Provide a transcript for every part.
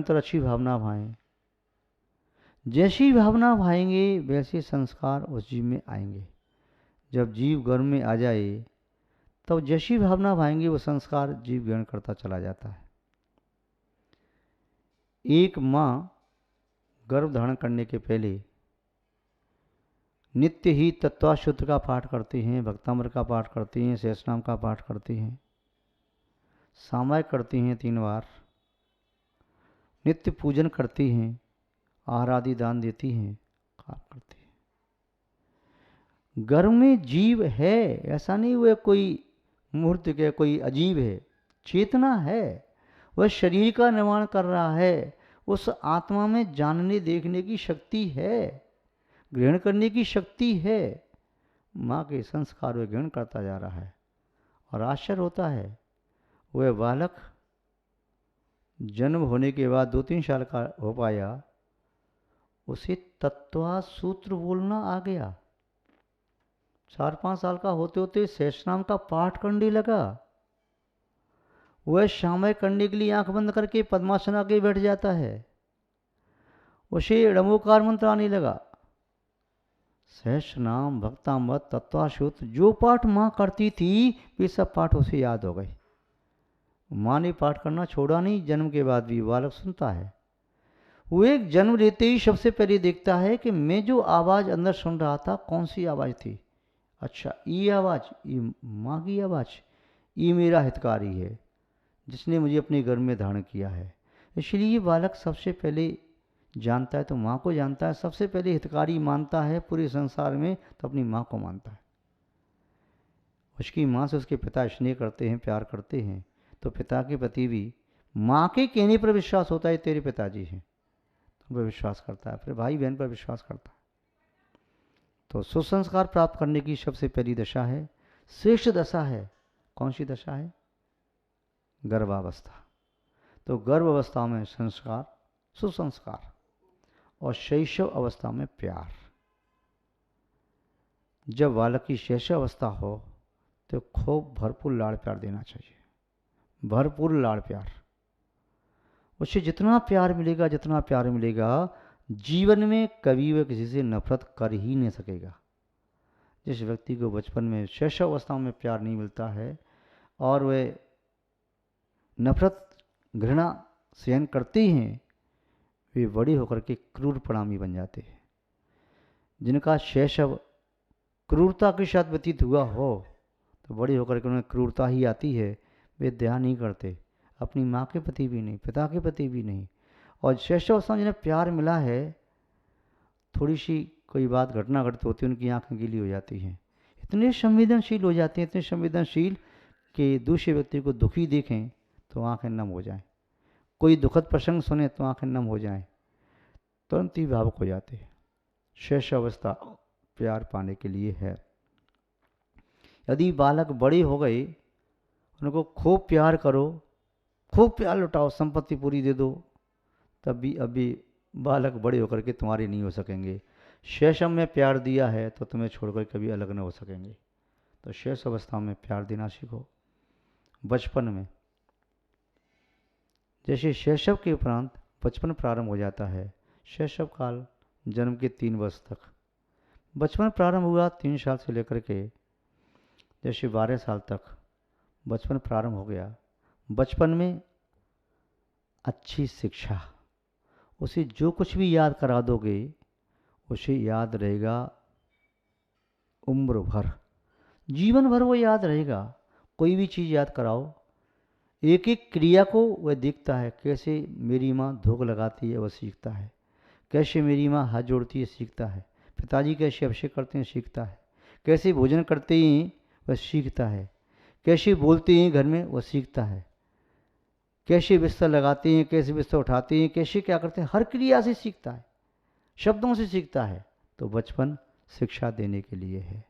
निरंतर अच्छी भावना भाएं। जैसी भावना भाएंगे वैसे संस्कार उस जीव में आएंगे। जब जीव गर्भ में आ जाए तब जैसी भावना भाएंगे वो संस्कार जीव ग्रहण करता चला जाता है। एक माँ गर्भ धारण करने के पहले नित्य ही तत्वाशुद्ध का पाठ करती हैं, भक्तामृत का पाठ करती हैं, सहस्रनाम का पाठ करती हैं, सामायिक करती हैं 3 बार, नित्य पूजन करती हैं, आहार आदि दान देती हैं, काम करती हैं। गर्भ में जीव है, ऐसा नहीं हुआ कोई मूर्त के कोई अजीब है, चेतना है, वह शरीर का निर्माण कर रहा है। उस आत्मा में जानने देखने की शक्ति है, ग्रहण करने की शक्ति है। माँ के संस्कार वह ग्रहण करता जा रहा है और आश्चर्य होता है। वह बालक जन्म होने के बाद 2-3 साल का हो पाया, उसे तत्वा सूत्र बोलना आ गया। 4-5 साल का होते होते सहस्रनाम का पाठ करने लगा। वह शामय करने के लिए आंख बंद करके पद्मासन आके बैठ जाता है। उसे ड़मोकार मंत्र आने लगा। सहस्रनाम, भक्तामृत, तत्वाशुद्ध जो पाठ माँ करती थी वे सब पाठ उसे याद हो गए। माँ ने पाठ करना छोड़ा नहीं, जन्म के बाद भी बालक सुनता है। वो एक जन्म लेते ही सबसे पहले देखता है कि मैं जो आवाज़ अंदर सुन रहा था कौन सी आवाज़ थी। अच्छा, ये आवाज़, ये माँ की आवाज़, ये मेरा हितकारी है जिसने मुझे अपने घर में धारण किया है। इसलिए बालक सबसे पहले जानता है तो माँ को जानता है, सबसे पहले हितकारी मानता है पूरे संसार में तो अपनी माँ को मानता है। उसकी माँ से उसके पिता स्नेह करते हैं, प्यार करते हैं, तो पिता के प्रति भी माँ के कहने पर विश्वास होता है तेरे पिताजी हैं, तो वह विश्वास करता है, फिर भाई बहन पर विश्वास करता है। तो सुसंस्कार प्राप्त करने की सबसे पहली दशा है, श्रेष्ठ दशा है। कौन सी दशा है? गर्भावस्था। तो गर्भ अवस्था में संस्कार, सुसंस्कार, और शैशव अवस्था में प्यार। जब बालक की शैशव अवस्था हो तो खूब भरपूर लाड़ प्यार देना चाहिए, भरपूर लाड़ प्यार। उसे जितना प्यार मिलेगा, जितना प्यार मिलेगा, जीवन में कभी वह किसी से नफरत कर ही नहीं सकेगा। जिस व्यक्ति को बचपन में शैशव अवस्था में प्यार नहीं मिलता है और वह नफरत घृणा सहन करते हैं, वे बड़े होकर के क्रूर परिणामी बन जाते हैं। जिनका शैशव क्रूरता के साथ व्यतीत हुआ हो तो बड़े होकर के उन्हें क्रूरता ही आती है। वे दया नहीं करते, अपनी माँ के प्रति भी नहीं, पिता के प्रति भी नहीं। और शैशव अवस्था में जिन्हें प्यार मिला है, थोड़ी सी कोई बात घटना घटित होती है उनकी आंखें गीली हो जाती हैं। इतने संवेदनशील हो जाते हैं, इतने संवेदनशील कि दूसरे व्यक्ति को दुखी देखें तो आंखें नम हो जाएं, कोई दुखद प्रसंग सुने तो आंखें नम हो जाएं, तुरंत ही भावुक हो जाते हैं। शैशव अवस्था प्यार पाने के लिए है। यदि बालक बड़े हो गए, उनको खूब प्यार करो, खूब प्यार लुटाओ, संपत्ति पूरी दे दो, तब भी अभी बालक बड़े होकर के तुम्हारे नहीं हो सकेंगे। शैशव में प्यार दिया है तो तुम्हें छोड़कर कभी अलग न हो सकेंगे। तो शैशव अवस्था में प्यार देना सीखो। बचपन में जैसे शैशव के उपरांत बचपन प्रारंभ हो जाता है, शैशव काल जन्म के 3 वर्ष तक, बचपन प्रारंभ हुआ 3 साल से लेकर के जैसे 12 साल तक बचपन प्रारंभ हो गया। बचपन में अच्छी शिक्षा, उसे जो कुछ भी याद करा दोगे उसे याद रहेगा उम्र भर, जीवन भर वो याद रहेगा। कोई भी चीज़ याद कराओ, एक एक क्रिया को वह देखता है। कैसे मेरी माँ धूप लगाती है वह सीखता है, कैसे मेरी माँ हाथ जोड़ती है सीखता है, पिताजी कैसे अभिषेक करते हैं सीखता है, कैसे भोजन करते हैं वह सीखता है, कैसे बोलते हैं घर में वह सीखता है, कैसे बिस्तर लगाते हैं, कैसे बिस्तर उठाते हैं, कैसे क्या करते हैं, हर क्रिया से सीखता है, शब्दों से सीखता है। तो बचपन शिक्षा देने के लिए है।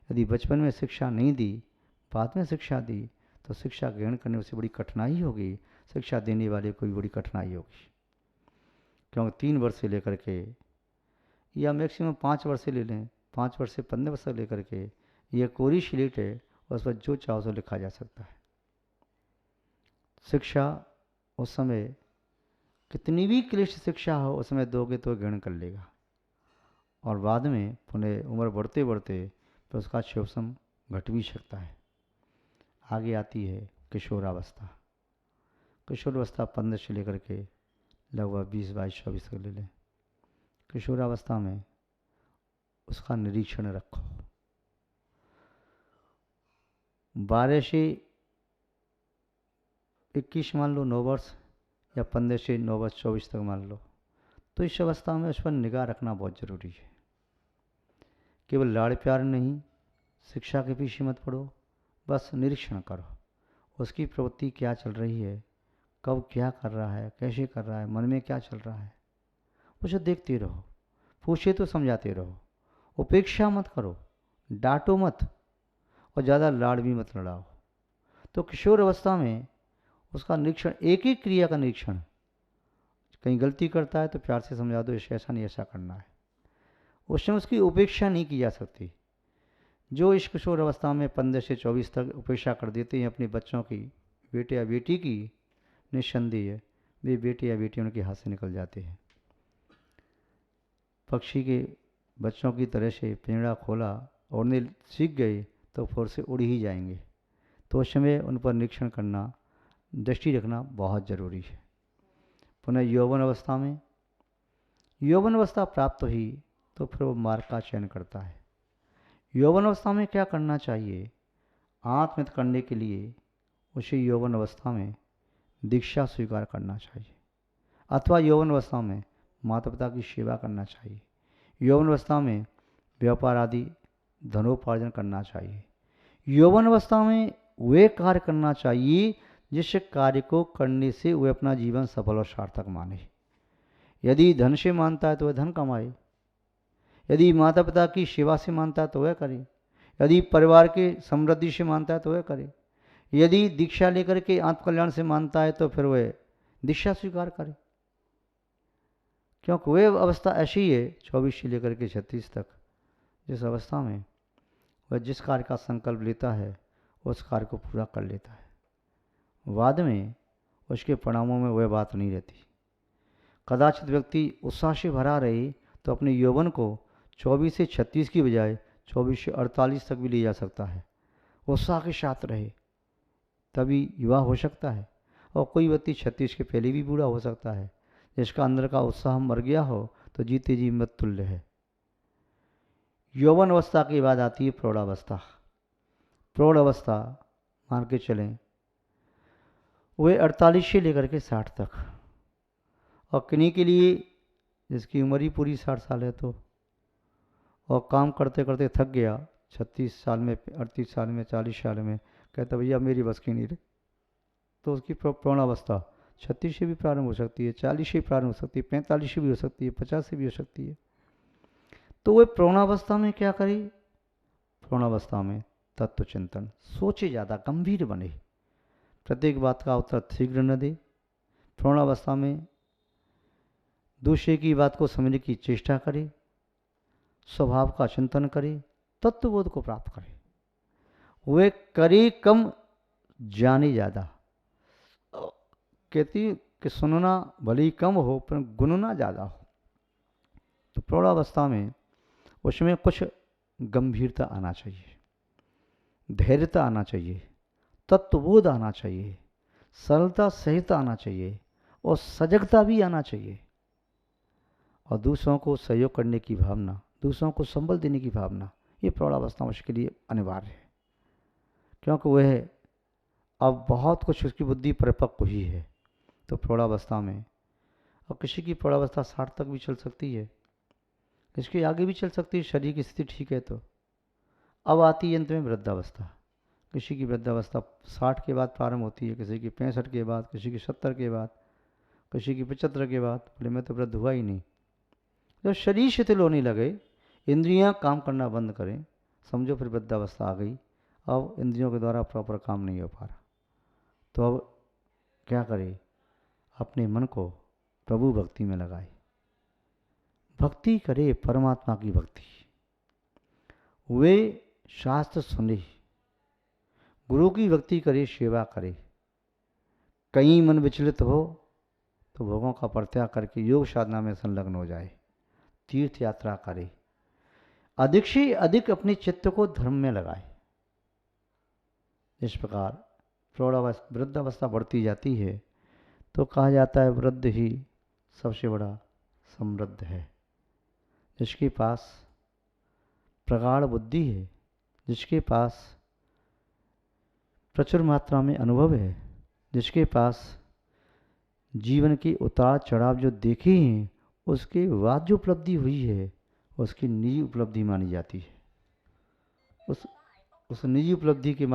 यदि बचपन में शिक्षा नहीं दी, बाद में शिक्षा दी, तो शिक्षा ग्रहण करने से बड़ी कठिनाई होगी, शिक्षा देने वाले को भी बड़ी कठिनाई होगी। क्योंकि 3 वर्ष से लेकर के या मैक्सिमम 5 वर्ष से ले लें, 5 वर्ष से 15 वर्ष से लेकर के यह कोरी स्लेट है, उस पर जो चाहो सो लिखा जा सकता है। शिक्षा उस समय कितनी भी क्लिष्ट शिक्षा हो उसमें दोगे तो ग्रहण कर लेगा, और बाद में पुनः उम्र बढ़ते बढ़ते तो उसका शोषण घट भी सकता है। आगे आती है किशोरावस्था। किशोरावस्था 15 से लेकर के लगभग 20, 22, 24 तक ले लें। किशोरावस्था में उसका निरीक्षण रखो। 12 से 21 मान लो 9 वर्ष, या 15 से 9 वर्ष 24 तक मान लो, तो इस अवस्था में उस पर निगाह रखना बहुत ज़रूरी है। केवल लाड़ प्यार नहीं, शिक्षा के पीछे मत पड़ो, बस निरीक्षण करो उसकी प्रवृत्ति क्या चल रही है, कब क्या कर रहा है, कैसे कर रहा है, मन में क्या चल रहा है, उसे देखते रहो, पूछे तो समझाते रहो, उपेक्षा मत करो, डांटो मत, और ज़्यादा लाड़ भी मत लड़ाओ। तो किशोर अवस्था में उसका निरीक्षण, एक एक क्रिया का निरीक्षण, कहीं गलती करता है तो प्यार से समझा दो, इसे ऐसा नहीं ऐसा करना है। उस समय उसकी उपेक्षा नहीं की जा सकती। जो इस किशोर अवस्था में 15 से 24 तक उपेक्षा कर देते हैं अपने बच्चों की, बेटे या बेटी की, निस्संदेह वे बेटे या बेटी उनके हाथ से निकल जाते हैं। पक्षी के बच्चों की तरह से पिंजड़ा खोला उड़ने सीख गए तो फिर से उड़ ही जाएंगे। तो उस समय उन पर निरीक्षण करना, दृष्टि रखना बहुत ज़रूरी है। पुनः यौवन अवस्था में, यौवन अवस्था प्राप्त हुई तो फिर वो मार्ग का चयन करता है। यौवन अवस्था में क्या करना चाहिए? आत्महित करने के लिए उसे यौवन अवस्था में दीक्षा स्वीकार करना चाहिए, अथवा यौवन अवस्था में माता पिता की सेवा करना चाहिए। यौवन अवस्था में व्यापार आदि धनोपार्जन करना चाहिए। यौवन अवस्था में वे कार्य करना चाहिए जिस कार्य को करने से वह अपना जीवन सफल और सार्थक माने। यदि धन से मानता है तो वह धन कमाए, यदि माता पिता की सेवा से मानता है तो वह करे, यदि परिवार के समृद्धि से मानता है तो वह करे, यदि दीक्षा लेकर के आत्मकल्याण से मानता है तो फिर वह दीक्षा स्वीकार करे। क्योंकि वह अवस्था ऐसी है 24 से लेकर के 36 तक, जिस अवस्था में वह जिस कार्य का संकल्प लेता है उस कार्य को पूरा कर लेता है। बाद में उसके परिणामों में वह बात नहीं रहती। कदाचित व्यक्ति उत्साह से भरा रहे तो अपने यौवन को 24 से 36 की बजाय 24 से 48 तक भी ले जा सकता है। उत्साह के साथ रहे तभी युवा हो सकता है, और कोई व्यक्ति 36 के पहले भी बूढ़ा हो सकता है। जिसका अंदर का उत्साह मर गया हो तो जीते जी मृत तुल्य है। यौवन अवस्था के बाद आती है प्रौढ़ावस्था। प्रौढ़ अवस्था मान के चलें वे 48 से लेकर के 60 तक, और किन्हीं के लिए जिसकी उम्र ही पूरी 60 साल है तो, और काम करते करते थक गया 36 साल में, 38 साल में, 40 साल में, कहता भैया मेरी बस की नहीं रही, तो उसकी प्रौढ़ावस्था 36 से भी प्रारंभ हो सकती है, 40 से भी प्रारंभ हो सकती है, 45 से भी हो सकती है, 50 से भी हो सकती है। तो वह प्रौढ़ावस्था में क्या करे? प्रौढ़ावस्था में तत्व चिंतन, सोचे ज़्यादा, गंभीर बने, प्रत्येक बात का उत्तर शीघ्र न दे। प्रौढ़ावस्था में दूसरे की बात को समझने की चेष्टा करे, स्वभाव का चिंतन करे, तत्वबोध को प्राप्त करे। वे करे कम जाने ज़्यादा। कहती कि सुनना भले ही कम हो पर गुनना ज़्यादा हो। तो प्रौढ़ावस्था में उसमें कुछ गंभीरता आना चाहिए, धैर्यता आना चाहिए, तत्वबोध आना चाहिए, सरलता सहित आना चाहिए, और सजगता भी आना चाहिए, और दूसरों को सहयोग करने की भावना, दूसरों को संबल देने की भावना, ये प्रौढ़ावस्था उसके लिए अनिवार्य है। क्योंकि वह अब बहुत कुछ उसकी बुद्धि परिपक्व हुई है। तो प्रौढ़ावस्था में, और किसी की प्रौढ़ावस्था 60 तक भी चल सकती है, इसके आगे भी चल सकती है, शरीर की स्थिति ठीक है तो। अब आती है अंत में वृद्धावस्था। किसी की वृद्धावस्था 60 के बाद प्रारंभ होती है, किसी की 65 के बाद, किसी की 70 के बाद, किसी की 75 के बाद। बोले मैं तो वृद्ध हुआ ही नहीं। जब शरीर शिथिल होने लगे, इंद्रियां काम करना बंद करें, समझो फिर वृद्धावस्था आ गई। अब इंद्रियों के द्वारा प्रॉपर काम नहीं हो पा रहा, तो अब क्या करे? अपने मन को प्रभु भक्ति में लगाए, भक्ति करे, परमात्मा की भक्ति। वे शास्त्र सुने, गुरु की भक्ति करे, सेवा करे। कहीं मन विचलित हो तो भोगों का परित्याग करके योग साधना में संलग्न हो जाए, तीर्थ यात्रा करे, अधिक से अधिक अपने चित्त को धर्म में लगाए। इस प्रकार वृद्धावस्था बढ़ती जाती है तो कहा जाता है वृद्ध ही सबसे बड़ा समृद्ध है। जिसके पास प्रगाढ़ बुद्धि है, जिसके पास प्रचुर मात्रा में अनुभव है, जिसके पास जीवन के उतार चढ़ाव जो देखे हैं उसके बाद जो उपलब्धि हुई है उसकी निजी उपलब्धि मानी जाती है। उस निजी उपलब्धि के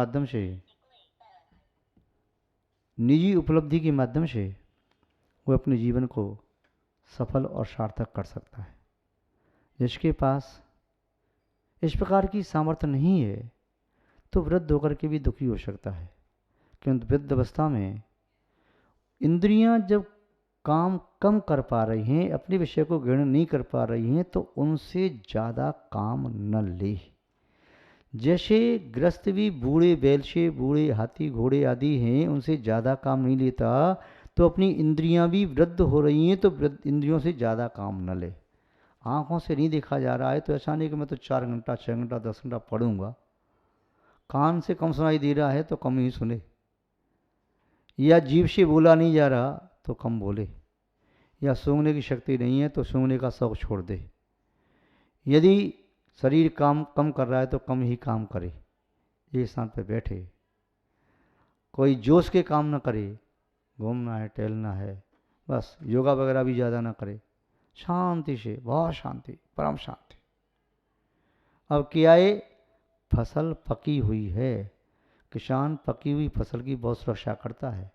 माध्यम से वो अपने जीवन को सफल और सार्थक कर सकता है। जिसके पास इस प्रकार की सामर्थ्य नहीं है तो वृद्ध होकर के भी दुखी हो सकता है, क्योंकि वृद्ध अवस्था में इंद्रियां जब काम कम कर पा रही हैं, अपने विषय को ग्रहण नहीं कर पा रही हैं, तो उनसे ज़्यादा काम न ले। जैसे ग्रस्त भी बूढ़े बैल से, बूढ़े हाथी घोड़े आदि हैं, उनसे ज़्यादा काम नहीं लेता, तो अपनी इंद्रियां भी वृद्ध हो रही हैं तो वृद्ध इंद्रियों से ज़्यादा काम न ले। आँखों से नहीं देखा जा रहा है तो ऐसा नहीं कि मैं तो 4 घंटा 6 घंटा 10 घंटा पढ़ूंगा। कान से कम सुनाई दे रहा है तो कम ही सुने, या जीभ से बोला नहीं जा रहा तो कम बोले, या सूंघने की शक्ति नहीं है तो सूंघने का शौक छोड़ दे। यदि शरीर काम कम कर रहा है तो कम ही काम करे, एक स्थान पर बैठे, कोई जोश के काम ना करे, घूमना है टहलना है, बस योगा वगैरह भी ज़्यादा ना करे, शांति से, बहुत शांति, परम शांति। अब क्या है, फसल पकी हुई है, किसान पकी हुई फसल की बहुत सुरक्षा करता है।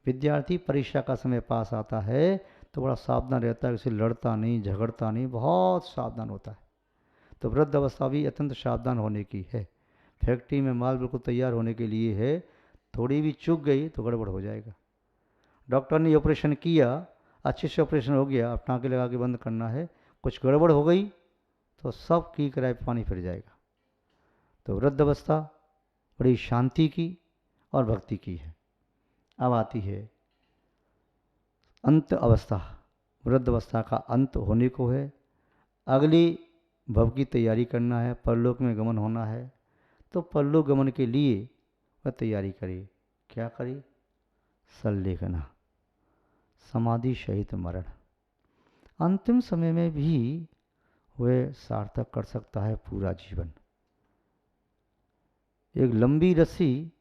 विद्यार्थी परीक्षा का समय पास आता है तो बड़ा सावधान रहता है, उसे लड़ता नहीं, झगड़ता नहीं, बहुत सावधान होता है। तो वृद्ध अवस्था भी अत्यंत सावधान होने की है। फैक्ट्री में माल बिल्कुल तैयार होने के लिए है, थोड़ी भी चूक गई तो गड़बड़ हो जाएगा। डॉक्टर ने ऑपरेशन किया, अच्छे से ऑपरेशन हो गया, अब टाँके लगा के बंद करना है, कुछ गड़बड़ हो गई तो सब की किराए पानी फिर जाएगा। तो वृद्ध अवस्था बड़ी शांति की और भक्ति की है। अब आती है अंत अवस्था। वृद्ध अवस्था का अंत होने को है, अगली भव की तैयारी करना है, परलोक में गमन होना है। तो परलोक गमन के लिए वह तैयारी करे। क्या करे? सल्लेखना, समाधि सहित मरण। अंतिम समय में भी वह सार्थक कर सकता है पूरा जीवन। एक लंबी रस्सी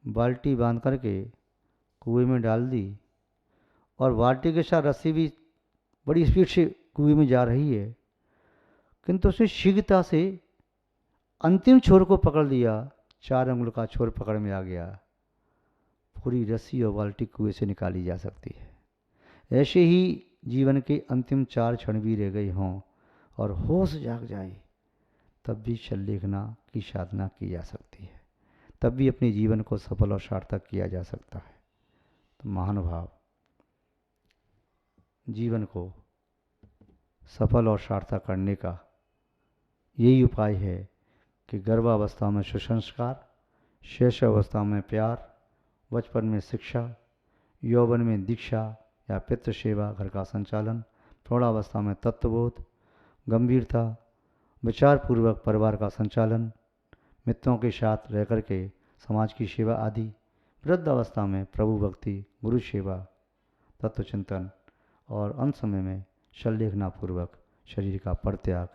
बाल्टी बांध करके कुएं में डाल दी और बाल्टी के साथ रस्सी भी बड़ी स्पीड से कुएं में जा रही है, किंतु उसने शीघ्रता से अंतिम छोर को पकड़ लिया, 4 अंगुल का छोर पकड़ में आ गया, पूरी रस्सी और बाल्टी कुएं से निकाली जा सकती है। ऐसे ही जीवन के अंतिम 4 क्षण भी रह गए हों और होश जाग जाए, तब भी सल्लेखना की साधना की जा सकती है, तब भी अपने जीवन को सफल और सार्थक किया जा सकता है। तो महानुभाव, जीवन को सफल और सार्थक करने का यही उपाय है कि गर्भावस्था में सुसंस्कार, शेष अवस्था में प्यार, बचपन में शिक्षा, यौवन में दीक्षा या पितृ सेवा, घर का संचालन, प्रौढ़ावस्था में तत्वबोध, गंभीरता, विचारपूर्वक परिवार का संचालन, मित्रों के साथ रह कर के समाज की सेवा आदि, वृद्ध अवस्था में प्रभु भक्ति, गुरु सेवा, तत्व चिंतन और अंत समय में सल्लेखना पूर्वक शरीर का परित्याग।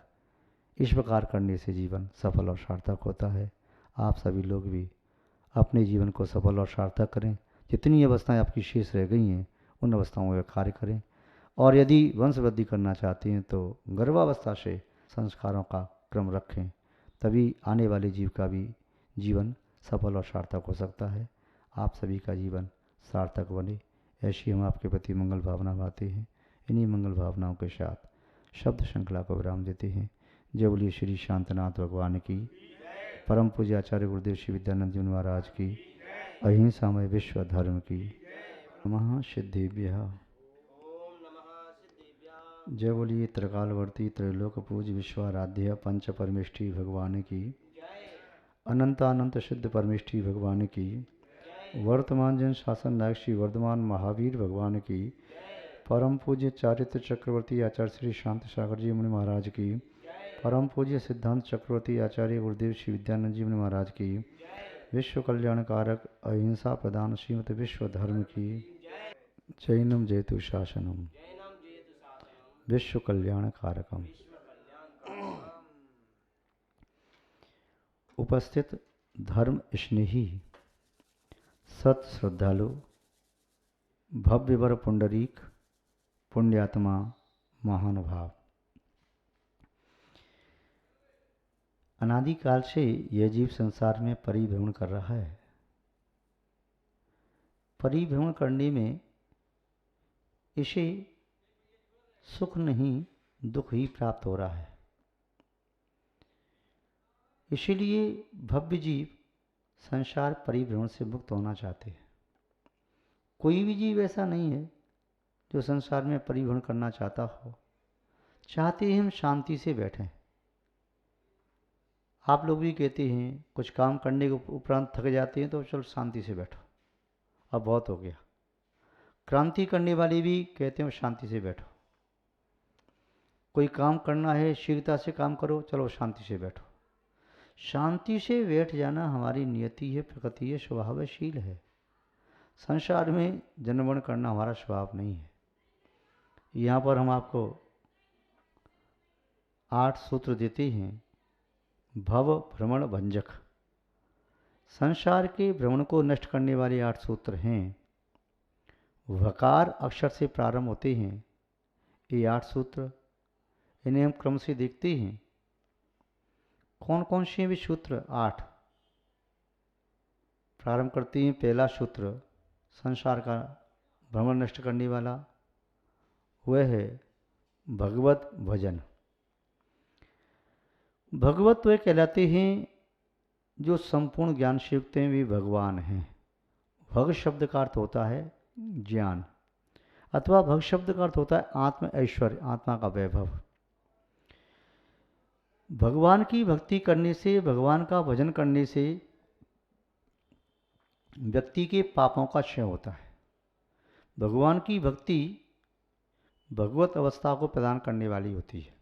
इस प्रकार करने से जीवन सफल और सार्थक होता है। आप सभी लोग भी अपने जीवन को सफल और सार्थक करें। जितनी अवस्थाएं आपकी शेष रह गई हैं उन अवस्थाओं में कार्य करें, और यदि वंश वृद्धि करना चाहते हैं तो गर्भावस्था से संस्कारों का क्रम रखें, तभी आने वाले जीव का भी जीवन सफल और सार्थक हो सकता है। आप सभी का जीवन सार्थक बने, ऐसी हम आपके प्रति मंगल भावना भाते हैं। इन्हीं मंगल भावनाओं के साथ शब्द श्रृंखला को विराम देते हैं। जय बोलिए श्री शांतनाथ भगवान की, परम पूज्य आचार्य गुरुदेव श्री विद्यानंद जी महाराज की, अहिंसामय विश्व धर्म की। नमः सिद्धिभ्यः। जय बोलिए त्रिकालवर्ती त्रैलोक पूज विश्वाराध्य पंच परमेष्ठी भगवान की, अनंतानंत सिद्ध परमेष्ठी भगवान की, वर्तमान जन शासन नायक श्री वर्धमान महावीर भगवान की, परम पूज्य चारित्र चक्रवर्ती आचार्य श्री शांति सागर जी मुनि महाराज की, परम पूज्य सिद्धांत चक्रवर्ती आचार्य गुरुदेव श्री विद्यानंद जी मुनि महाराज की, विश्व कल्याण कारक अहिंसा प्रदान श्रीमद विश्व धर्म की, जैनम जयतु शासनम विश्व कल्याण कारकम। उपस्थित धर्म स्नेही सत श्रद्धालु भव्यवर पुंडरीक पुण्यात्मा महानुभाव, अनादिकाल से यह जीव संसार में परिभ्रमण कर रहा है। परिभ्रमण करने में इसे सुख नहीं दुख ही प्राप्त हो रहा है। इसीलिए भव्य जीव संसार परिभ्रमण से मुक्त होना चाहते हैं। कोई भी जीव ऐसा नहीं है जो संसार में परिभ्रमण करना चाहता हो। चाहते हैं हम शांति से बैठें। आप लोग भी कहते हैं कुछ काम करने के उपरांत थक जाते हैं तो चलो शांति से बैठो, अब बहुत हो गया। क्रांति करने वाले भी कहते हैं शांति से बैठो। कोई काम करना है शीघ्रता से काम करो, चलो शांति से बैठो। शांति से बैठ जाना हमारी नियति है, प्रकृति है, स्वभावशील है। संसार में जन्मग्रहण करना हमारा स्वभाव नहीं है। यहाँ पर हम आपको 8 सूत्र देते हैं। भव भ्रमण भंजक, संसार के भ्रमण को नष्ट करने वाले 8 सूत्र हैं। वकार अक्षर से प्रारंभ होते हैं ये 8 सूत्र। इन्हें हम क्रम से देखते हैं। कौन कौन से भी सूत्र 8 प्रारंभ करते हैं। पहला सूत्र संसार का भ्रमण नष्ट करने वाला वह है भगवत भजन। भगवत वे कहलाते हैं जो संपूर्ण ज्ञान से युक्त हैं, वे भगवान हैं। भग शब्द का अर्थ होता है ज्ञान, अथवा भग शब्द का अर्थ होता है आत्म ऐश्वर्य, आत्मा का वैभव। भगवान की भक्ति करने से, भगवान का भजन करने से व्यक्ति के पापों का क्षय होता है। भगवान की भक्ति भगवत अवस्था को प्रदान करने वाली होती है।